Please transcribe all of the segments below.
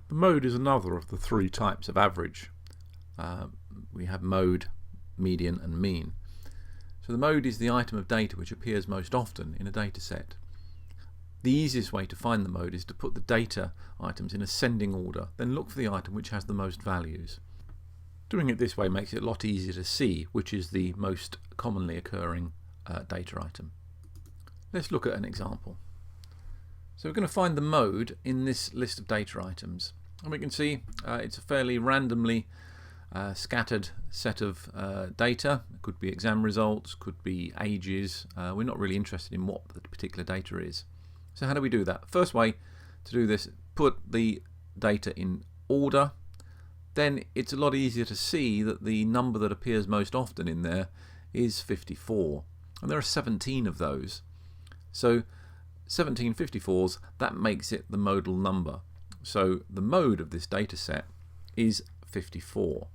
The mode is another of the three types of average. We have mode, median and mean. So the mode is the item of data which appears most often in a data set. The easiest way to find the mode is to put the data items in ascending order, then look for the item which has the most values. Doing it this way makes it a lot easier to see which is the most commonly occurring data item. Let's look at an example. So we're going to find the mode in this list of data items, and we can see it's a fairly randomly scattered set of data. It could be exam results, could be ages. We're not really interested in what the particular data is. So how do we do that? First way to do this, put the data in order. Then it's a lot easier to see that the number that appears most often in there is 54, and there are 17 of those. So 17 54s, that makes it the modal number. So the mode of this data set is 54.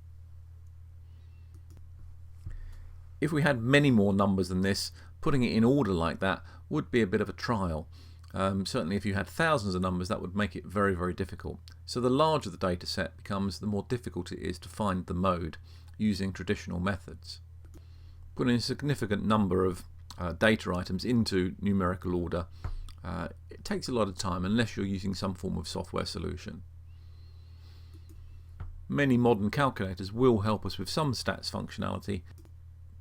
If we had many more numbers than this, putting it in order like that would be a bit of a trial. Certainly if you had thousands of numbers, that would make it very, very difficult. So the larger the data set becomes, the more difficult it is to find the mode using traditional methods. Putting a significant number of data items into numerical order, it takes a lot of time unless you're using some form of software solution. Many modern calculators will help us with some stats functionality,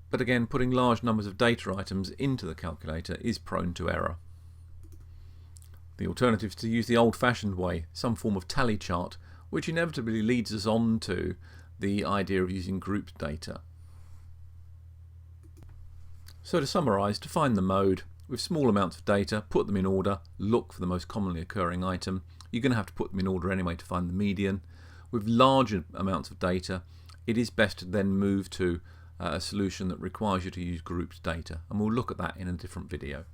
but again, putting large numbers of data items into the calculator is prone to error. The alternative is to use the old-fashioned way, some form of tally chart, which inevitably leads us on to the idea of using grouped data. So to summarise, to find the mode, with small amounts of data, put them in order, look for the most commonly occurring item. You're going to have to put them in order anyway to find the median. With larger amounts of data, it is best to then move to a solution that requires you to use grouped data, and we'll look at that in a different video.